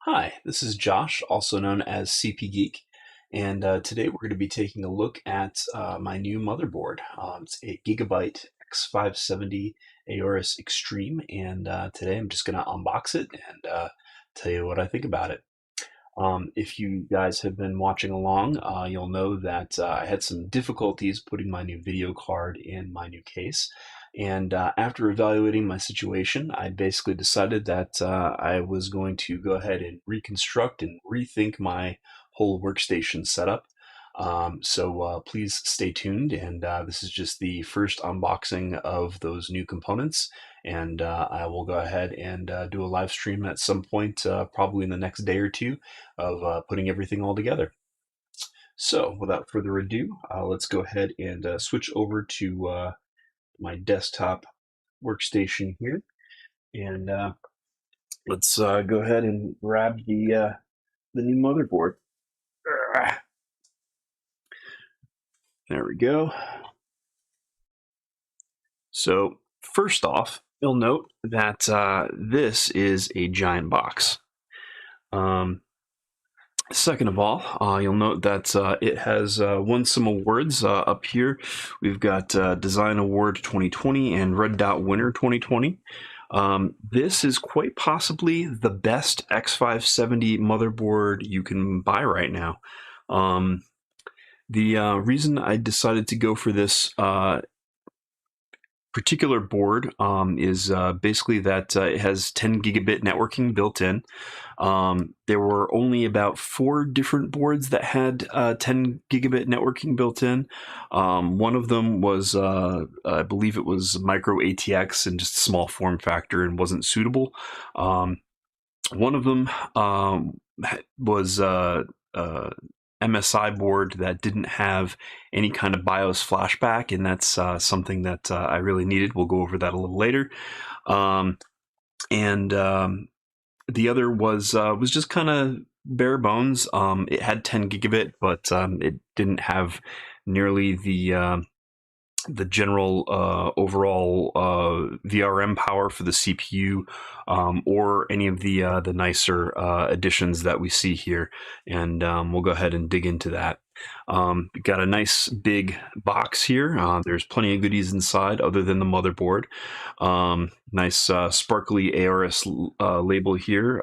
Hi, this is Josh, also known as Cpgeek, and today we're going to be taking a look at my new motherboard. It's a Gigabyte X570 Aorus Xtreme, and today I'm just going to unbox it and tell you what I think about it. If you guys have been watching along, you'll know that I had some difficulties putting my new video card in my new case. And after evaluating my situation, I basically decided that I was going to go ahead and reconstruct and rethink my whole workstation setup. So please stay tuned. And this is just the first unboxing of those new components. And I will go ahead and do a live stream at some point, probably in the next day or two, of putting everything all together. So without further ado, let's go ahead and switch over to my desktop workstation here. And let's go ahead and grab the new motherboard. There we go. So first off, you'll note that this is a giant box. Second of all, you'll note that it has won some awards up here. We've got Design Award 2020 and Red Dot Winner 2020. This is quite possibly the best X570 motherboard you can buy right now. The reason I decided to go for this particular board is basically that it has 10 gigabit networking built in. There were only about 4 different boards that had 10 gigabit networking built in. One of them was, I believe it was micro ATX and just small form factor and wasn't suitable. One of them was MSI board that didn't have any kind of BIOS flashback, and that's something that I really needed. We'll go over that a little later. The other was just kind of bare bones. It had 10 gigabit, but it didn't have nearly the general overall VRM power for the CPU, or any of the nicer additions that we see here, and we'll go ahead and dig into that. We've got a nice big box here. There's plenty of goodies inside other than the motherboard. Nice sparkly Aorus label here.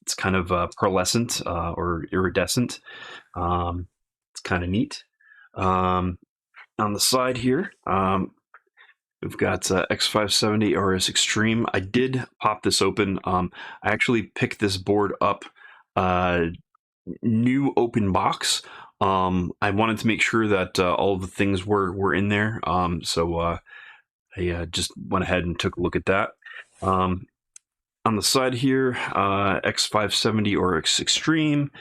It's kind of pearlescent or iridescent. It's kind of neat. On the side here, we've got X570 Aorus Xtreme. I did pop this open. I actually picked this board up new open box. I wanted to make sure that all of the things were in there. So I just went ahead and took a look at that. On the side here, X570 Aorus Xtreme.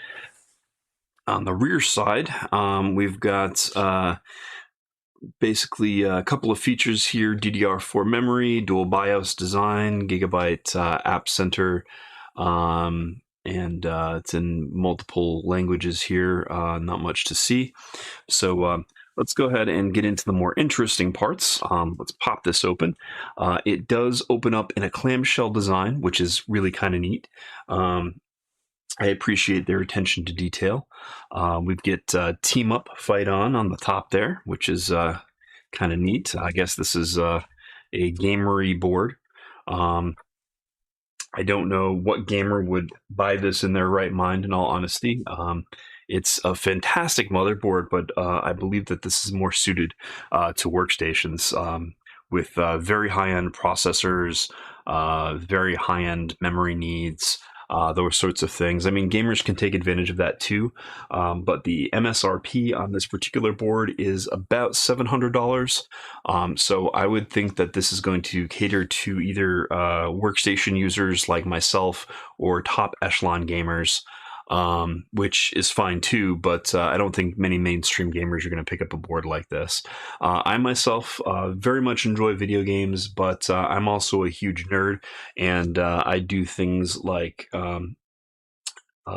On the rear side, we've got basically a couple of features here: DDR4 memory, dual BIOS design, Gigabyte App Center, and it's in multiple languages here. Not much to see. So let's go ahead and get into the more interesting parts. Let's pop this open. It does open up in a clamshell design, which is really kind of neat. I appreciate their attention to detail. We get Team Up Fight On the top there, which is kind of neat. I guess this is a gamery board. I don't know what gamer would buy this in their right mind, in all honesty. It's a fantastic motherboard, but I believe that this is more suited to workstations with very high-end processors, very high-end memory needs, those sorts of things. I mean, gamers can take advantage of that too, but the MSRP on this particular board is about $700. So I would think that this is going to cater to either workstation users like myself or top echelon gamers, which is fine too, but I don't think many mainstream gamers are going to pick up a board like this. I myself very much enjoy video games, but I'm also a huge nerd, and I do things like a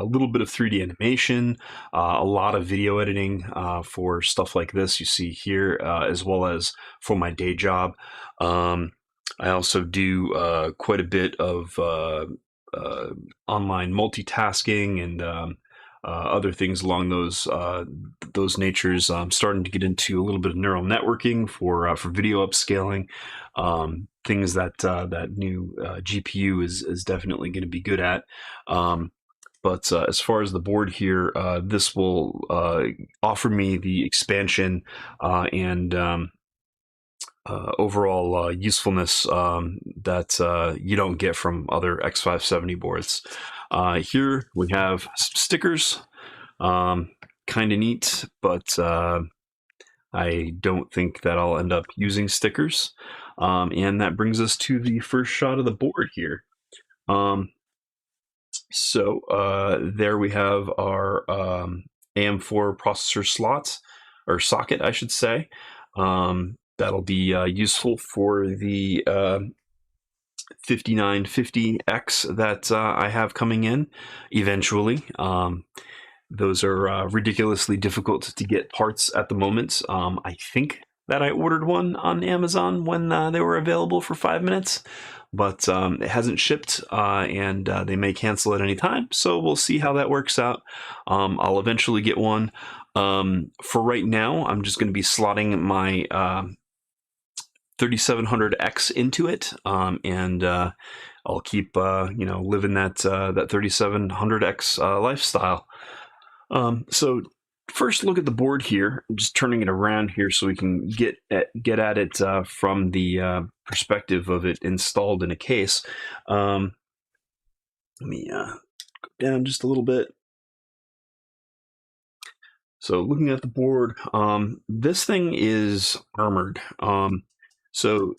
little bit of 3D animation, a lot of video editing for stuff like this you see here, as well as for my day job. I also do quite a bit of online multitasking and other things along those natures. I'm starting to get into a little bit of neural networking for video upscaling. Things that that new GPU is definitely going to be good at. But as far as the board here, this will offer me the expansion and overall usefulness that you don't get from other X570 boards. Here we have some stickers, kind of neat, but I don't think that I'll end up using stickers. And that brings us to the first shot of the board here. So there we have our AM4 processor slot, or socket, I should say. That'll be useful for the 5950X that I have coming in eventually. Those are ridiculously difficult to get parts at the moment. I think that I ordered one on Amazon when they were available for 5 minutes, but it hasn't shipped and they may cancel at any time. So we'll see how that works out. I'll eventually get one. For right now, I'm just going to be slotting my 3700X into it, and I'll keep living that 3700X lifestyle. So first look at the board here. I'm just turning it around here so we can get at it from the perspective of it installed in a case. Let me go down just a little bit. So looking at the board, this thing is armored. So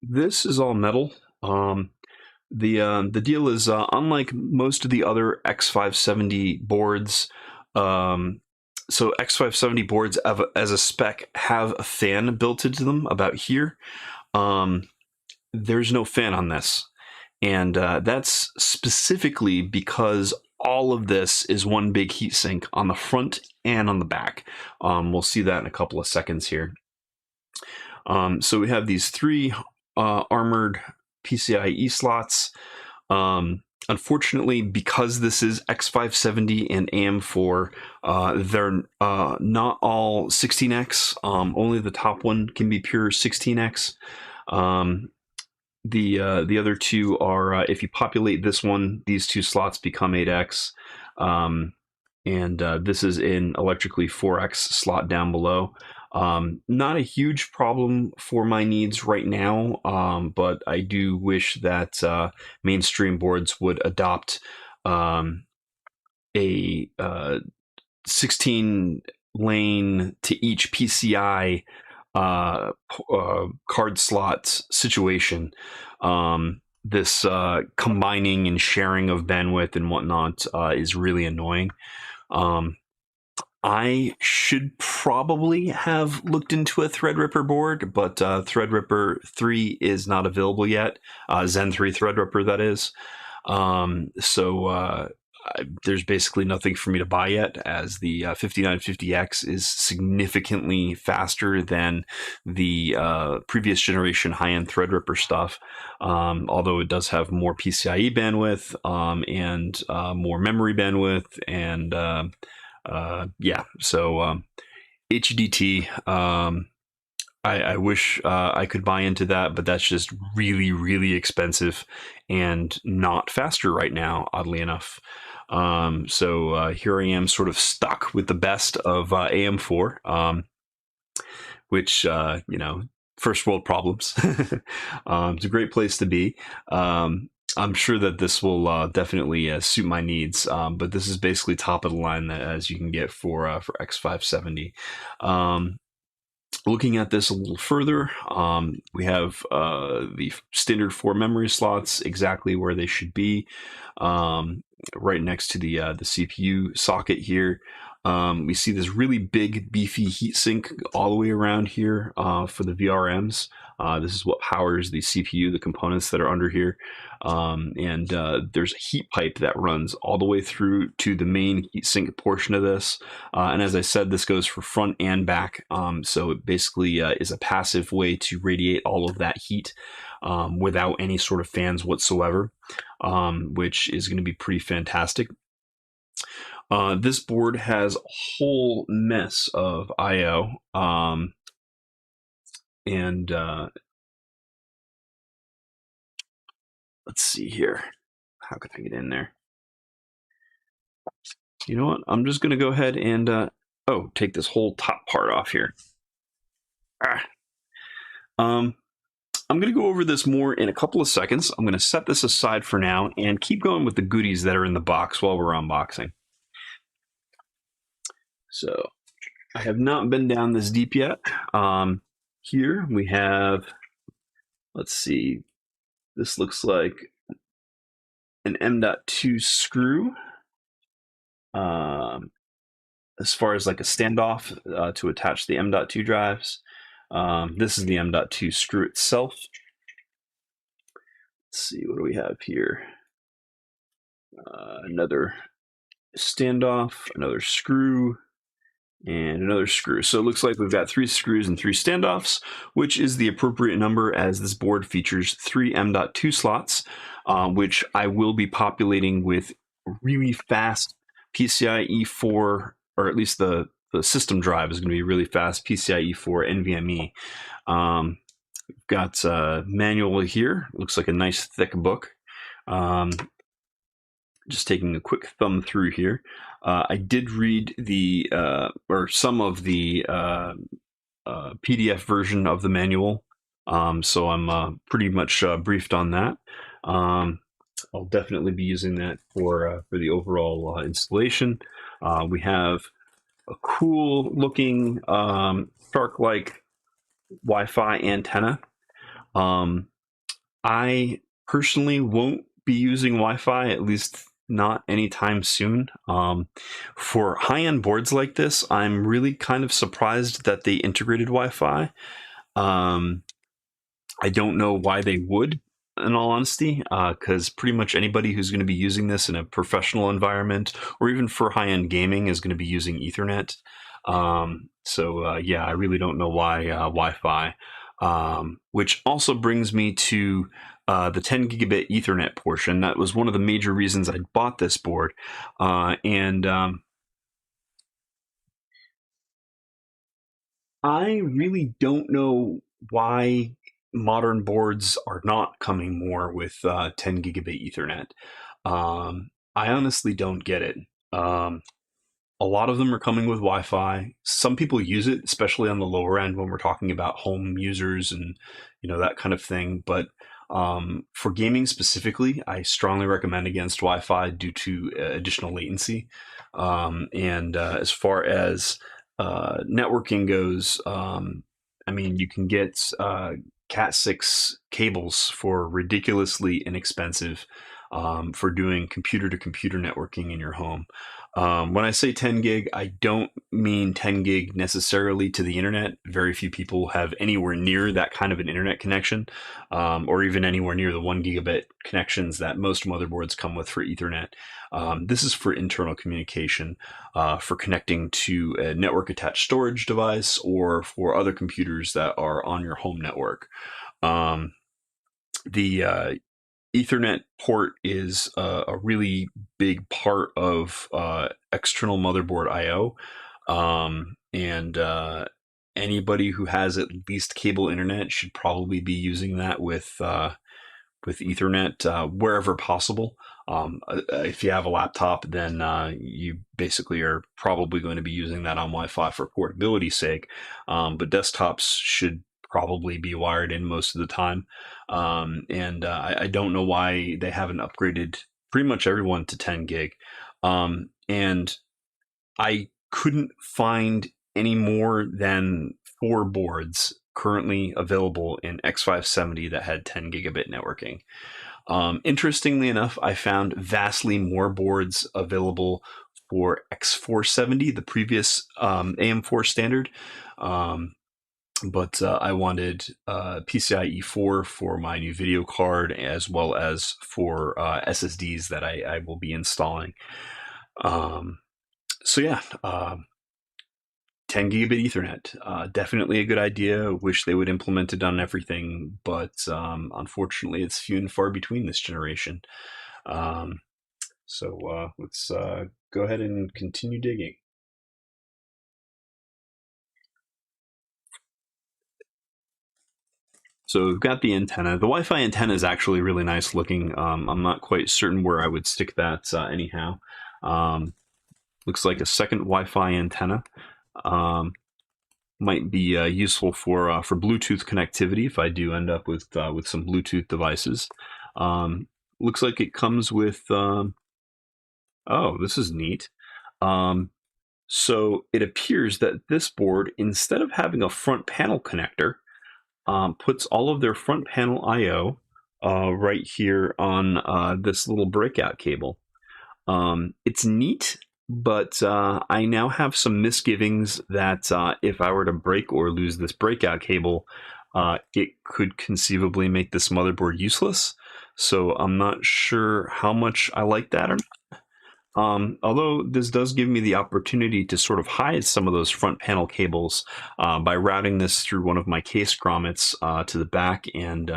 this is all metal. The deal is unlike most of the other X570 boards. So X570 boards as a spec have a fan built into them about here. There's no fan on this, and that's specifically because all of this is one big heatsink on the front and on the back. We'll see that in a couple of seconds here. So we have these three armored PCIe slots. Unfortunately, because this is X570 and AM4, they're not all 16X. Only the top one can be pure 16X. The other two are, if you populate this one, these two slots become 8X. And this is in electrically 4X slot down below. Not a huge problem for my needs right now, but I do wish that mainstream boards would adopt a 16 lane to each PCI card slot situation. This combining and sharing of bandwidth and whatnot is really annoying. I should probably have looked into a Threadripper board, but Threadripper 3 is not available yet. Zen 3 Threadripper, that is. So there's basically nothing for me to buy yet, as the 5950X is significantly faster than the previous generation high-end Threadripper stuff, although it does have more PCIe bandwidth and more memory bandwidth and yeah, so HDT, I wish I could buy into that, but that's just really, really expensive and not faster right now, oddly enough. So here I am sort of stuck with the best of AM4, which, first world problems. It's a great place to be. I'm sure that this will definitely suit my needs, but this is basically top of the line as you can get for X570. Looking at this a little further, we have the standard 4 memory slots exactly where they should be, right next to the CPU socket here. We see this really big, beefy heatsink all the way around here for the VRMs. This is what powers the CPU, the components that are under here. And there's a heat pipe that runs all the way through to the main heatsink portion of this. And as I said, this goes for front and back. So it basically is a passive way to radiate all of that heat. without any sort of fans whatsoever, which is going to be pretty fantastic. This board has a whole mess of I/O, and let's see here. How can I get in there? You know what? I'm just going to go ahead and take this whole top part off here. I'm going to go over this more in a couple of seconds. I'm going to set this aside for now and keep going with the goodies that are in the box while we're unboxing. So I have not been down this deep yet. Here we have, let's see, this looks like an M.2 screw. As far as like a standoff to attach the M.2 drives. This is the M.2 screw itself. Let's see, what do we have here? Another standoff, another screw, and another screw. So it looks like we've got 3 screws and 3 standoffs, which is the appropriate number as this board features 3 M.2 slots, which I will be populating with really fast PCIe 4, or at least the system drive is going to be really fast PCIe 4 NVMe. We've got a manual here. Looks like a nice thick book. Just taking a quick thumb through here. I did read the or some of the PDF version of the manual, so I'm pretty much briefed on that. I'll definitely be using that for the overall installation. We have a cool looking shark-like Wi-Fi antenna. I personally won't be using Wi-Fi, at least not anytime soon. For high-end boards like this, I'm really kind of surprised that they integrated Wi-Fi. I don't know why they would, in all honesty, because pretty much anybody who's going to be using this in a professional environment or even for high-end gaming is going to be using Ethernet. Yeah, I really don't know why Wi-Fi. Which also brings me to the 10 gigabit Ethernet portion. That was one of the major reasons I bought this board. I really don't know why modern boards are not coming more with 10 gigabit Ethernet. I honestly don't get it. A lot of them are coming with Wi-Fi. Some people use it, especially on the lower end when we're talking about home users and that kind of thing. But for gaming specifically, I strongly recommend against Wi-Fi due to additional latency. As far as networking goes, I mean, you can get Cat6 cables for ridiculously inexpensive for doing computer-to-computer networking in your home. When I say 10 gig, I don't mean 10 gig necessarily to the internet. Very few people have anywhere near that kind of an internet connection, or even anywhere near the 1 gigabit connections that most motherboards come with for Ethernet. This is for internal communication, for connecting to a network attached storage device or for other computers that are on your home network. The Ethernet port is a really big part of external motherboard I/O, anybody who has at least cable internet should probably be using that with Ethernet wherever possible. If you have a laptop, then you basically are probably going to be using that on Wi-Fi for portability's sake, but desktops should probably be wired in most of the time. I don't know why they haven't upgraded pretty much everyone to 10 gig. And I couldn't find any more than 4 boards currently available in X570 that had 10 gigabit networking. Interestingly enough, I found vastly more boards available for X470, the previous AM4 standard. But I wanted PCIe 4 for my new video card, as well as for SSDs that I will be installing. So yeah, 10 gigabit Ethernet. Definitely a good idea. Wish they would implement it on everything, but unfortunately, it's few and far between this generation. So let's go ahead and continue digging. So we've got the antenna. The Wi-Fi antenna is actually really nice looking. I'm not quite certain where I would stick that anyhow. Looks like a second Wi-Fi antenna. Might be useful for Bluetooth connectivity if I do end up with some Bluetooth devices. Looks like it comes with. Oh, this is neat. So it appears that this board, instead of having a front panel connector, puts all of their front panel I/O right here on this little breakout cable. It's neat, but I now have some misgivings that if I were to break or lose this breakout cable, it could conceivably make this motherboard useless. So I'm not sure how much I like that or not. Although this does give me the opportunity to sort of hide some of those front panel cables by routing this through one of my case grommets to the back and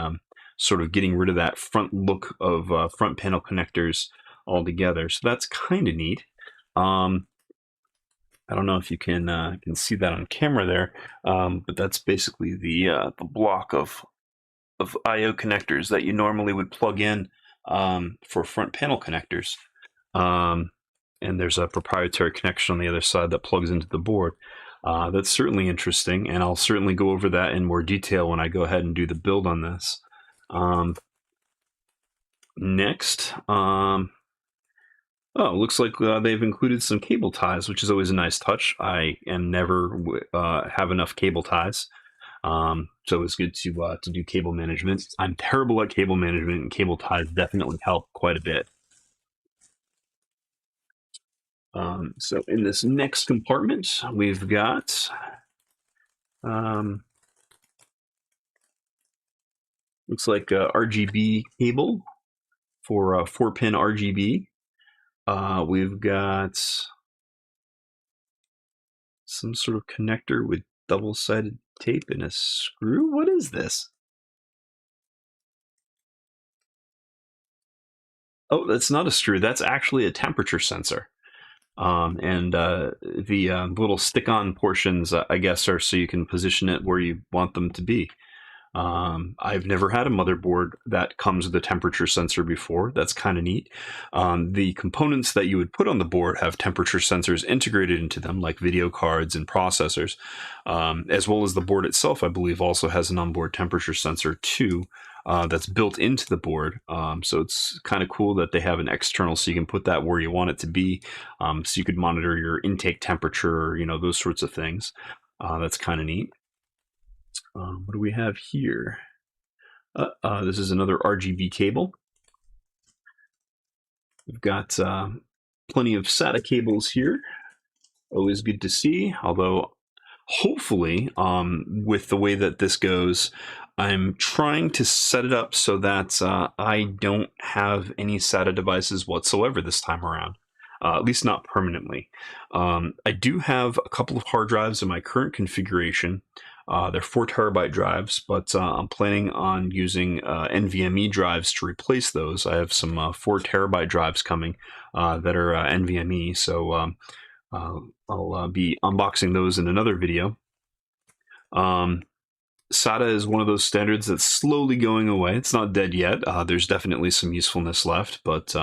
sort of getting rid of that front look of front panel connectors altogether. So that's kind of neat. I don't know if you can see that on camera there, but that's basically the block of I/O connectors that you normally would plug in for front panel connectors. And there's a proprietary connection on the other side that plugs into the board. That's certainly interesting, and I'll certainly go over that in more detail when I go ahead and do the build on this. Next, oh, looks like they've included some cable ties, which is always a nice touch. I am never have enough cable ties. So it's good to do cable management. I'm terrible at cable management, and cable ties definitely help quite a bit. So in this next compartment, we've got looks like a RGB cable for 4-pin RGB. We've got some sort of connector with double-sided tape and a screw. What is this? Oh, that's not a screw. That's actually a temperature sensor. And the little stick-on portions, I guess, are so you can position it where you want them to be. I've never had a motherboard that comes with a temperature sensor before. That's kind of neat. The components that you would put on the board have temperature sensors integrated into them, like video cards and processors, as well as the board itself, I believe, also has an onboard temperature sensor too. That's built into the board. So it's kind of cool that they have an external so you can put that where you want it to be. So you could monitor your intake temperature, those sorts of things. That's kind of neat. What do we have here? This is another RGB cable. We've got plenty of SATA cables here. Always good to see, although hopefully with the way that this goes, I'm trying to set it up so that I don't have any SATA devices whatsoever this time around, at least not permanently. I do have a couple of hard drives in my current configuration. They're 4 terabyte drives, but I'm planning on using NVMe drives to replace those. I have some 4 terabyte drives coming that are NVMe, so I'll be unboxing those in another video. SATA is one of those standards that's slowly going away. It's not dead yet. There's definitely some usefulness left, but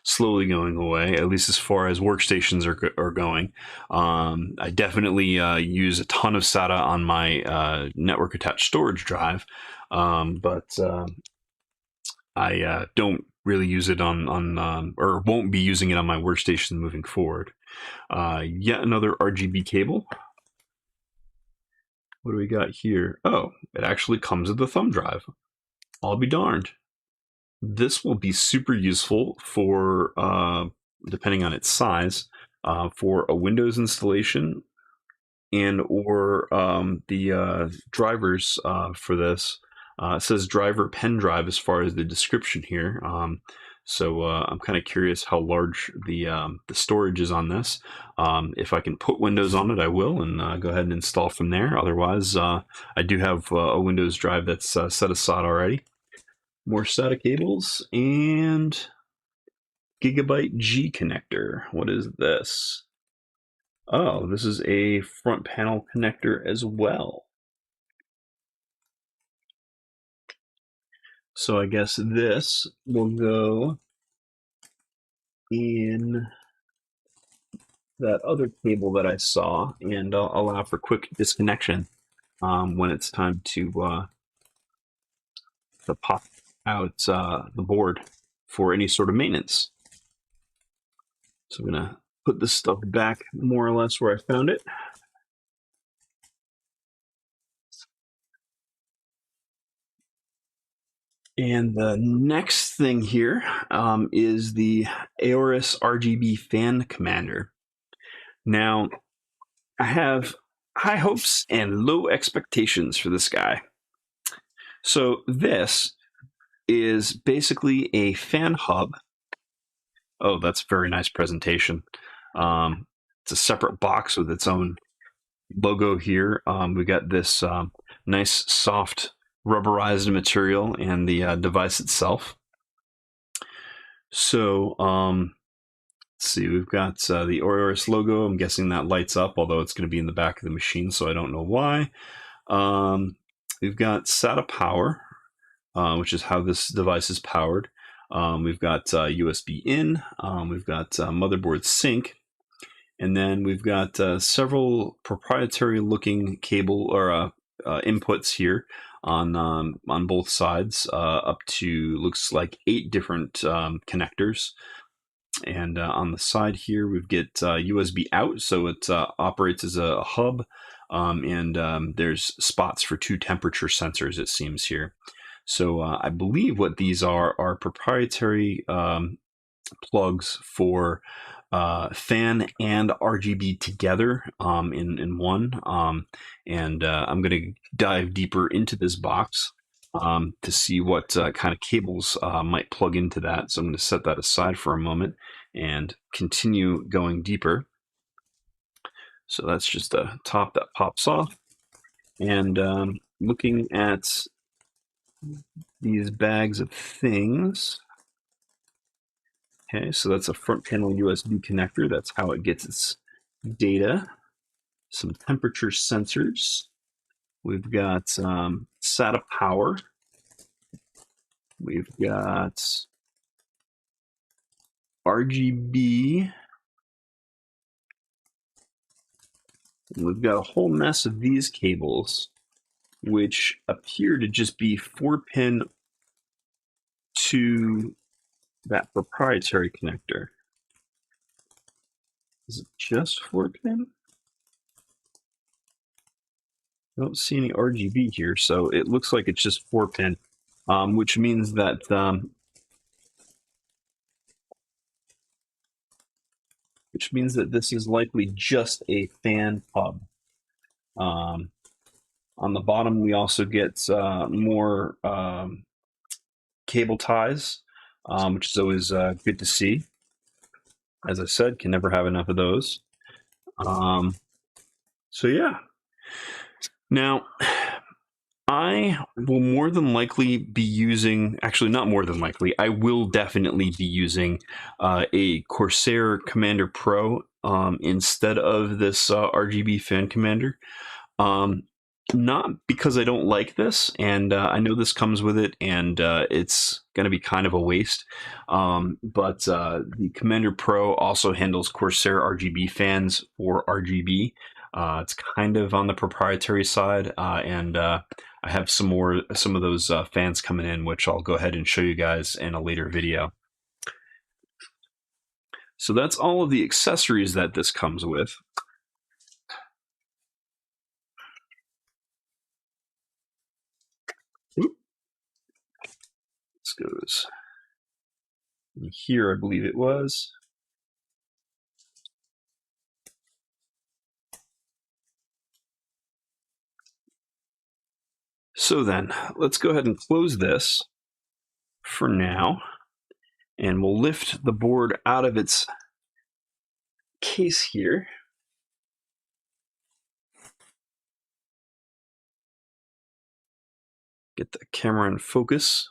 slowly going away, at least as far as workstations are going. I definitely use a ton of SATA on my network attached storage drive, but I don't really use it on or won't be using it on my workstation moving forward. Yet another RGB cable. What do we got here? Oh, it actually comes with a thumb drive. I'll be darned. This will be super useful for, depending on its size, for a Windows installation and or the drivers for this. It says driver pen drive as far as the description here. So I'm kind of curious how large the storage is on this. If I can put Windows on it, I will, and go ahead and install from there. Otherwise, I do have a Windows drive that's set aside already. More SATA cables and Gigabyte G connector. What is this? Oh, this is a front panel connector as well. So I guess this will go in that other cable that I saw, and I'll allow for quick disconnection when it's time to pop out the board for any sort of maintenance. So I'm going to put this stuff back more or less where I found it. And the next thing here is the Aorus RGB fan commander. Now, I have high hopes and low expectations for this guy. So this is basically a fan hub. Oh, that's a very nice presentation. It's a separate box with its own logo here. We got this nice soft rubberized material and the device itself. So let's see, we've got the Aorus logo. I'm guessing that lights up, although it's going to be in the back of the machine, so I don't know why. We've got SATA power, which is how this device is powered. We've got USB in. We've got motherboard sync. And then we've got several proprietary-looking cable or inputs here on both sides, up to looks like 8 different connectors. And on the side here, we've got USB out, so it operates as a hub. And there's spots for 2 temperature sensors, it seems here. So I believe what these are proprietary plugs for fan and RGB together in one. And I'm going to dive deeper into this box to see what kind of cables might plug into that. So I'm going to set that aside for a moment and continue going deeper. So that's just a top that pops off. And looking at these bags of things. Okay, so that's a front panel USB connector. That's how it gets its data. Some temperature sensors. We've got SATA power. We've got RGB. And we've got a whole mess of these cables, which appear to just be 4-pin to that proprietary connector. Is it just 4-pin? I don't see any RGB here, so it looks like it's just 4-pin, which means that this is likely just a fan hub. On the bottom, we also get more cable ties, which is always good to see. As I said, can never have enough of those. So yeah. Now, I will more than likely be using, actually not more than likely, I will definitely be using a Corsair Commander Pro instead of this RGB fan commander. Not because I don't like this, and I know this comes with it, and it's going to be kind of a waste. But the Commander Pro also handles Corsair RGB fans for RGB. It's kind of on the proprietary side, and I have some of those fans coming in, which I'll go ahead and show you guys in a later video. So that's all of the accessories that this comes with. This goes in here, I believe it was. So then, let's go ahead and close this for now. And we'll lift the board out of its case here. Get the camera in focus.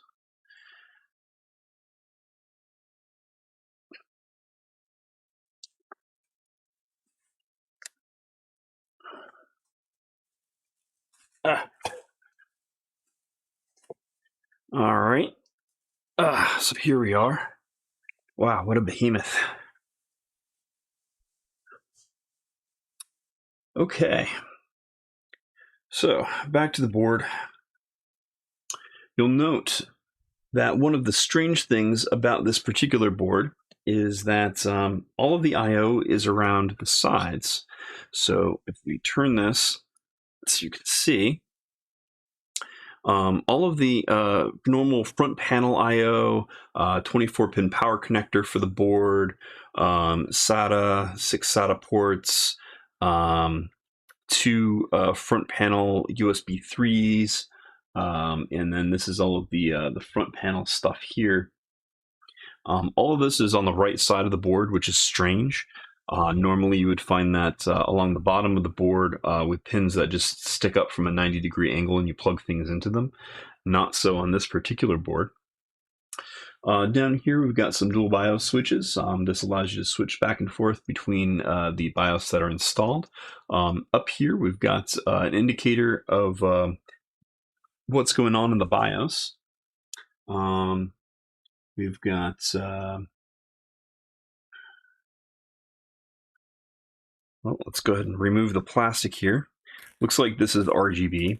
All right. So here we are. Wow, what a behemoth. Okay. So back to the board. You'll note that one of the strange things about this particular board is that all of the I/O is around the sides. So if we turn this, so you can see, all of the normal front panel I/O, 24-pin power connector for the board, SATA, 6 SATA ports, 2 front panel USB 3s, and then this is all of the front panel stuff here. All of this is on the right side of the board, which is strange. Normally you would find that along the bottom of the board with pins that just stick up from a 90-degree angle and you plug things into them. Not so on this particular board. Down here we've got some dual BIOS switches. This allows you to switch back and forth between the BIOS that are installed. Up here we've got an indicator of what's going on in the BIOS. We've got well, let's go ahead and remove the plastic here. Looks like this is RGB.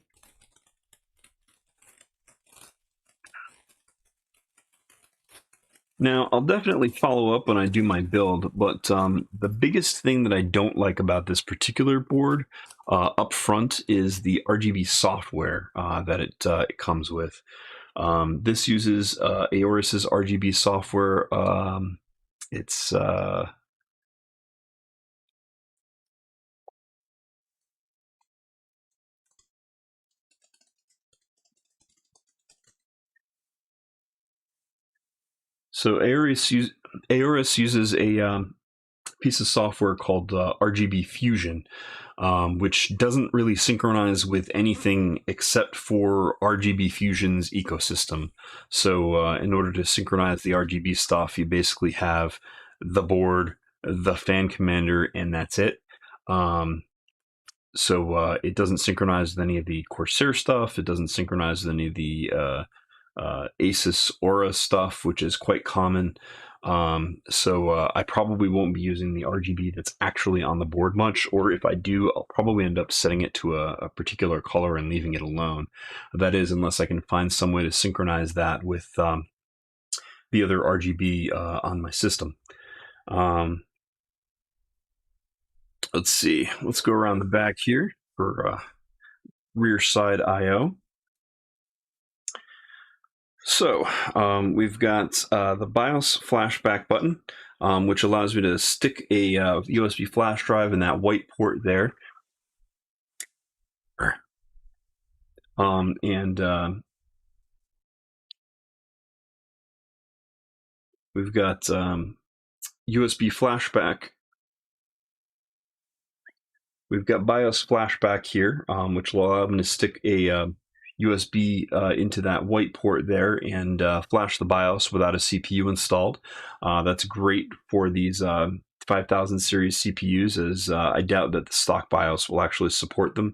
Now, I'll definitely follow up when I do my build, but the biggest thing that I don't like about this particular board up front is the RGB software that it comes with. This uses Aorus's RGB software. It's so Aorus uses a piece of software called RGB Fusion, which doesn't really synchronize with anything except for RGB Fusion's ecosystem. So in order to synchronize the RGB stuff, you basically have the board, the fan commander, and that's it. So it doesn't synchronize with any of the Corsair stuff. It doesn't synchronize with any of the Asus Aura stuff, which is quite common. So I probably won't be using the RGB that's actually on the board much, or if I do, I'll probably end up setting it to a particular color and leaving it alone. That is, unless I can find some way to synchronize that with the other RGB on my system. Let's see. Let's go around the back here for rear side I/O. So we've got the BIOS flashback button, which allows me to stick a USB flash drive in that white port there. We've got USB flashback. We've got BIOS flashback here, which will allow me to stick a USB into that white port there and flash the BIOS without a CPU installed. That's great for these 5000 series CPUs, as I doubt that the stock BIOS will actually support them.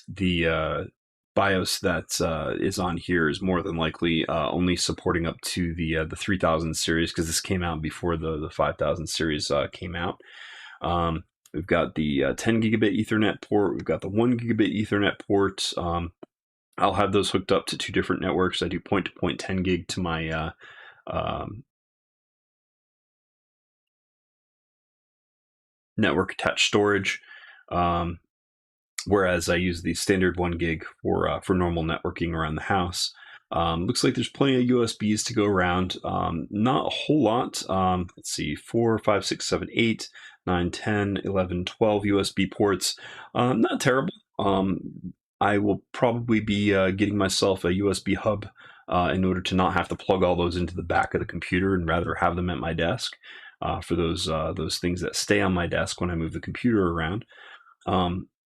The BIOS that is on here is more than likely only supporting up to the 3000 series, because this came out before the 5000 series came out. We've got the 10 gigabit Ethernet port. We've got the 1 gigabit Ethernet port. I'll have those hooked up to 2 different networks. I do point-to-point 10 gig to my network attached storage, whereas I use the standard 1 gig for normal networking around the house. Looks like there's plenty of USBs to go around. Not a whole lot. Let's see, 4, 5, 6, 7, 8, 9, 10, 11, 12 USB ports. Not terrible. I will probably be getting myself a USB hub in order to not have to plug all those into the back of the computer and rather have them at my desk for those things that stay on my desk when I move the computer around.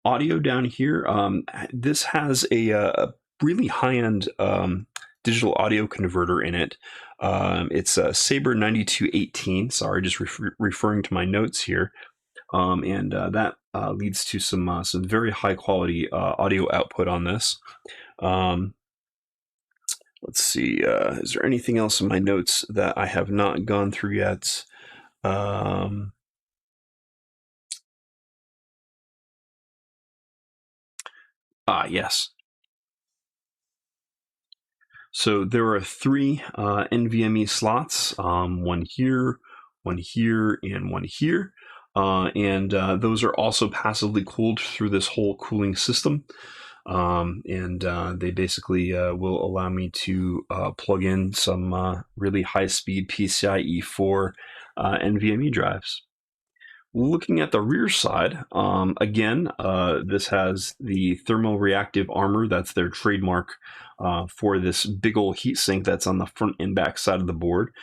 Audio down here, this has a really high-end digital audio converter in it. It's a Sabre 9218. Sorry, just referring to my notes here. And that leads to some very high quality audio output on this. Let's see, is there anything else in my notes that I have not gone through yet? Yes. So there are three NVMe slots, one here, and one here. And those are also passively cooled through this whole cooling system. And they basically will allow me to plug in some really high-speed PCIe 4 NVMe drives. Looking at the rear side, again, this has the thermal reactive armor. That's their trademark for this big old heatsink that's on the front and back side of the board.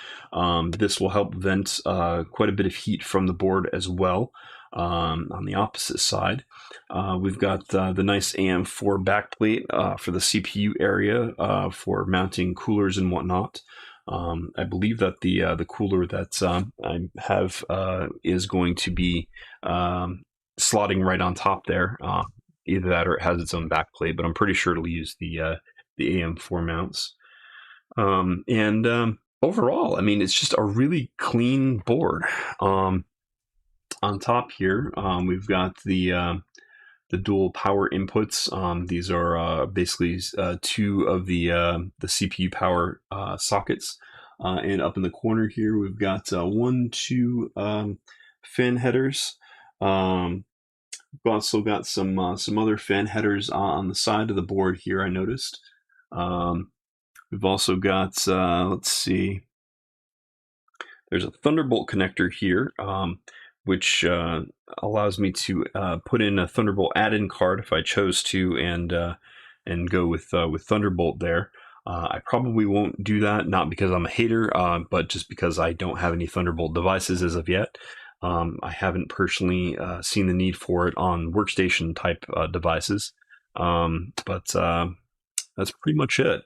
This will help vent quite a bit of heat from the board as well. On the opposite side, we've got the nice AM4 backplate for the CPU area for mounting coolers and whatnot. I believe that the cooler that I have is going to be slotting right on top there. Either that or it has its own backplate, but I'm pretty sure it'll use the AM4 mounts. And overall, I mean, it's just a really clean board. On top here, we've got the dual power inputs. These are basically two of the CPU power sockets. And up in the corner here, we've got two fan headers. We've also got some other fan headers on the side of the board here, I noticed. We've also got, let's see, there's a Thunderbolt connector here, which allows me to put in a Thunderbolt add-in card if I chose to, and go with Thunderbolt there. I probably won't do that, not because I'm a hater, but just because I don't have any Thunderbolt devices as of yet. I haven't personally seen the need for it on workstation type devices, but that's pretty much it.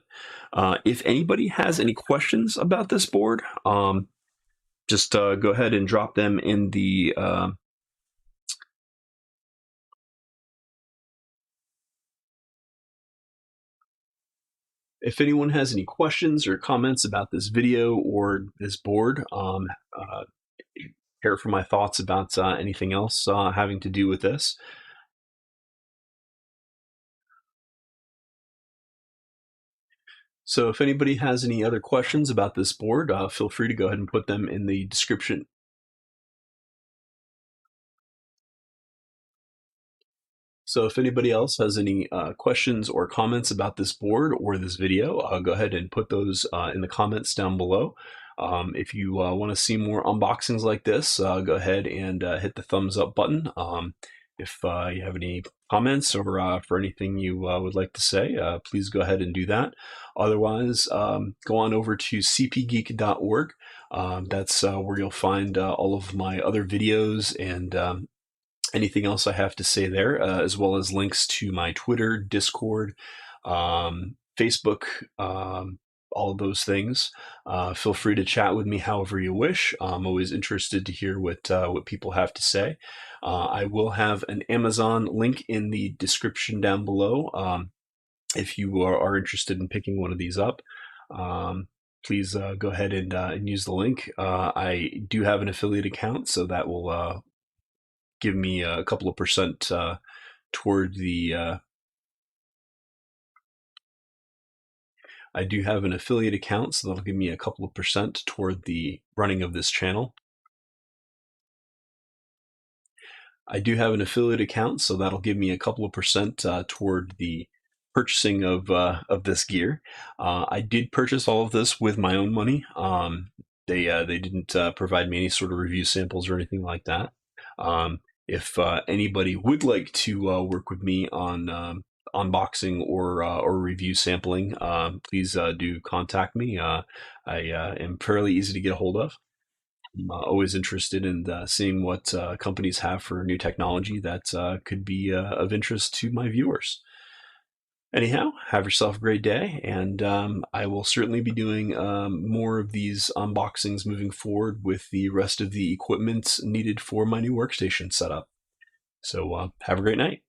If anybody has any questions about this board, just go ahead and drop them in the if anyone has any questions or comments about this video or this board, care for my thoughts about anything else having to do with this. So if anybody has any other questions about this board, feel free to go ahead and put them in the description. So if anybody else has any questions or comments about this board or this video, go ahead and put those in the comments down below. If you want to see more unboxings like this, go ahead and hit the thumbs up button. If you have any comments or for anything you would like to say, please go ahead and do that. Otherwise, go on over to Cpgeek.org. That's where you'll find all of my other videos and anything else I have to say there, as well as links to my Twitter, Discord, Facebook, all of those things. Feel free to chat with me however you wish. I'm always interested to hear what people have to say. I will have an Amazon link in the description down below if you are interested in picking one of these up. Please go ahead and use the link. I do have an affiliate account, so that will give me a couple of percent toward the I do have an affiliate account, so that'll give me a couple of percent toward the running of this channel. I do have an affiliate account, so that'll give me a couple of percent toward the purchasing of this gear. I did purchase all of this with my own money. They didn't provide me any sort of review samples or anything like that. If anybody would like to work with me on unboxing or review sampling, please do contact me. I am fairly easy to get a hold of. I'm always interested in seeing what companies have for new technology that could be of interest to my viewers. Anyhow, have yourself a great day, and I will certainly be doing more of these unboxings moving forward with the rest of the equipment needed for my new workstation setup. So have a great night.